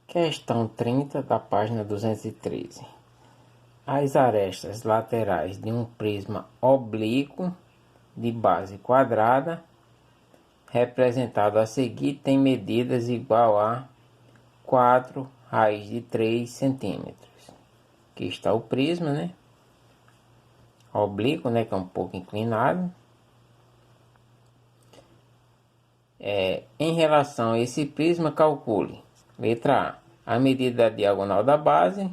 Questão 30 da página 213. As arestas laterais de um prisma oblíquo de base quadrada, representado a seguir, tem medidas igual a 4 raiz de 3 centímetros. Aqui está o prisma, né? Oblíquo, né? Que é um pouco inclinado. Em relação a esse prisma, calcule. Letra A, a medida da diagonal da base.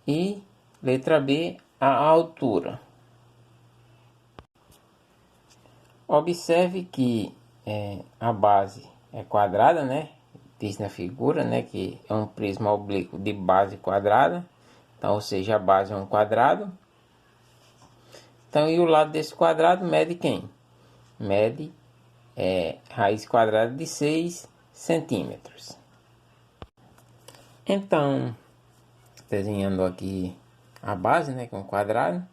E letra B, a altura. Observe que a base é quadrada, né? Diz na figura, né? Que é um prisma oblíquo de base quadrada. Então, ou seja, a base é um quadrado. Então, e o lado desse quadrado mede quem? Mede raiz quadrada de 6 centímetros. Então, desenhando aqui a base, né, com um quadrado,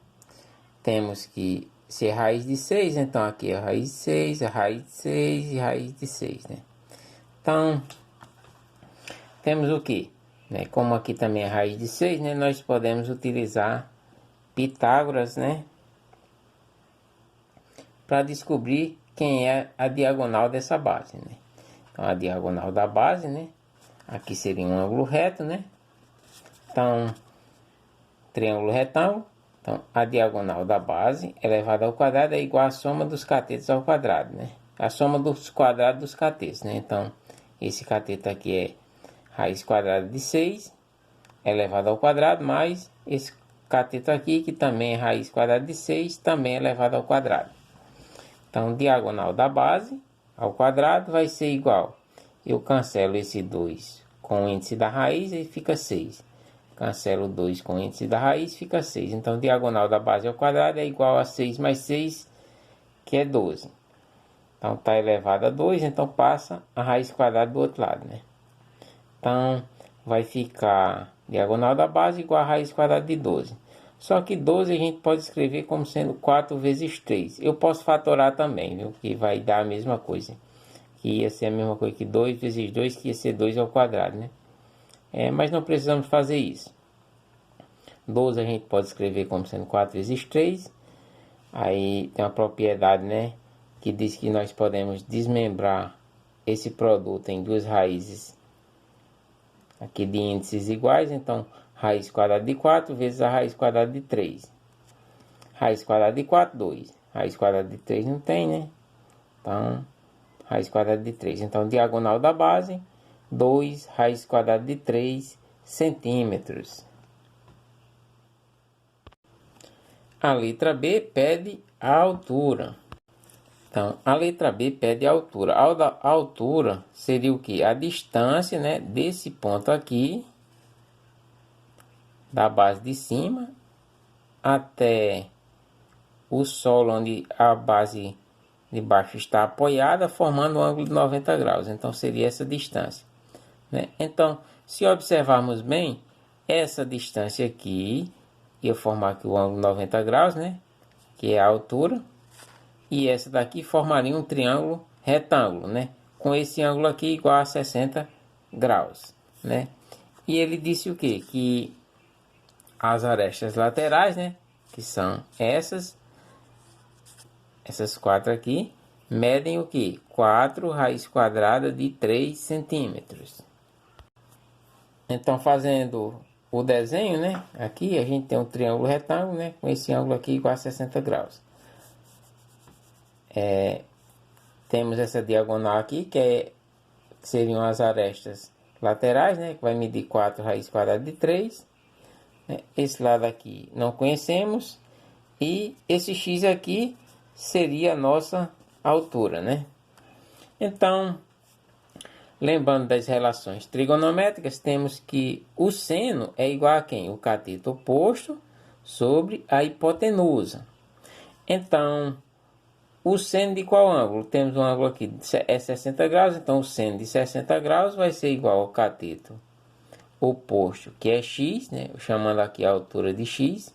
temos que ser raiz de 6, então aqui é a raiz de 6, a raiz de 6 e a raiz de 6, né? Então, temos o que? Né, como aqui também é raiz de 6, né, nós podemos utilizar Pitágoras, né, para descobrir quem é a diagonal dessa base, né? Então, a diagonal da base, né, aqui seria um ângulo reto, né? Então, triângulo retângulo. Então, a diagonal da base elevada ao quadrado é igual à soma dos catetos ao quadrado, né? A soma dos quadrados dos catetos, né? Então, esse cateto aqui é raiz quadrada de 6 elevado ao quadrado, mais esse cateto aqui, que também é raiz quadrada de 6, também elevado ao quadrado. Então, diagonal da base ao quadrado vai ser igual. Eu cancelo esse 2 com o índice da raiz e fica 6. Cancelo 2 com o índice da raiz, fica 6. Então, diagonal da base ao quadrado é igual a 6 mais 6, que é 12. Então, está elevado a 2, então passa a raiz quadrada do outro lado, né? Então, vai ficar diagonal da base igual a raiz quadrada de 12. Só que 12 a gente pode escrever como sendo 4 vezes 3. Eu posso fatorar também, viu? Que vai dar a mesma coisa. Que ia ser a mesma coisa que 2 vezes 2, que ia ser 2 ao quadrado, né? Mas não precisamos fazer isso. 12 a gente pode escrever como sendo 4 vezes 3. Aí tem uma propriedade, né, que diz que nós podemos desmembrar esse produto em duas raízes aqui de índices iguais. Então, raiz quadrada de 4 vezes a raiz quadrada de 3. Raiz quadrada de 4, 2. Raiz quadrada de 3 não tem, né? Então, raiz quadrada de 3. Então, diagonal da base, 2 raiz quadrada de 3 centímetros. A letra B pede a altura. Então, a letra B pede a altura. A altura seria o que? A distância, né, desse ponto aqui, da base de cima, até o solo onde a base de baixo está apoiada, formando um ângulo de 90 graus. Então, seria essa distância, né? Então, se observarmos bem, essa distância aqui ia formar aqui o ângulo de 90 graus, né? Que é a altura. E essa daqui formaria um triângulo retângulo, né? Com esse ângulo aqui igual a 60 graus, né? E ele disse o quê? Que as arestas laterais, né? Que são essas quatro aqui, medem o quê? 4 raiz quadrada de 3 centímetros. Então, fazendo o desenho, né? Aqui a gente tem um triângulo retângulo, né? Com esse ângulo aqui igual a 60 graus. Temos essa diagonal aqui, que seriam as arestas laterais, né? Que vai medir 4 raiz quadrada de 3. Né? Esse lado aqui não conhecemos. E esse x aqui seria a nossa altura, né? Então, lembrando das relações trigonométricas, temos que o seno é igual a quem? O cateto oposto sobre a hipotenusa. Então, o seno de qual ângulo? Temos um ângulo aqui, é 60 graus, então o seno de 60 graus vai ser igual ao cateto oposto, que é x, né? Chamando aqui a altura de x.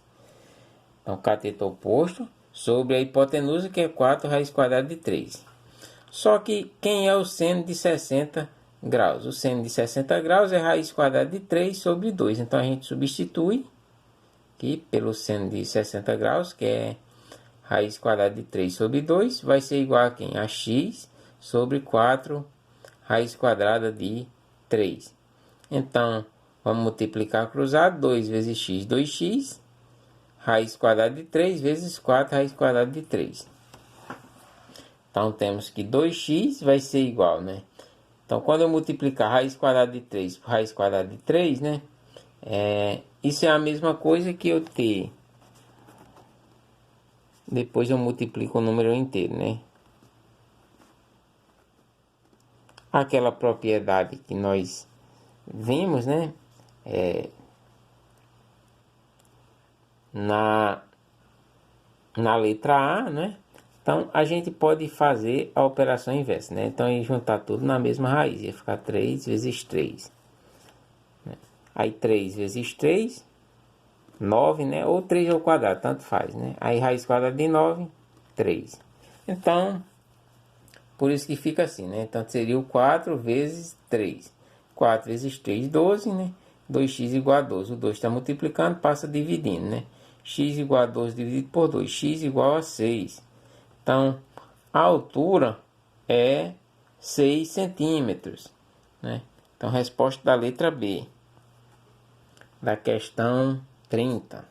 Então, cateto oposto sobre a hipotenusa, que é 4 raiz quadrada de 3. Só que quem é o seno de 60 graus. O seno de 60 graus é raiz quadrada de 3 sobre 2. Então, a gente substitui aqui pelo seno de 60 graus, que é raiz quadrada de 3 sobre 2, vai ser igual a quem? A x sobre 4 raiz quadrada de 3. Então, vamos multiplicar cruzado. 2 vezes x, 2x. Raiz quadrada de 3 vezes 4 raiz quadrada de 3. Então, temos que 2x vai ser igual, né? Então, quando eu multiplicar raiz quadrada de 3 por raiz quadrada de 3, né? Isso é a mesma coisa que eu ter. Depois eu multiplico o número inteiro, né? Aquela propriedade que nós vimos, né? Na letra A, né? Então, a gente pode fazer a operação inversa, né? Então, aí juntar tudo na mesma raiz. Ia ficar 3 vezes 3. Né? Aí, 3 vezes 3, 9, né? Ou 3 ao quadrado, tanto faz, né? Aí, raiz quadrada de 9, 3. Então, por isso que fica assim, né? Então, seria o 4 vezes 3. 4 vezes 3, 12, né? 2x igual a 12. O 2 está multiplicando, passa dividindo, né? X igual a 12 dividido por 2. X igual a 6. Então, a altura é 6 centímetros, né? Então, resposta da letra B, da questão 30.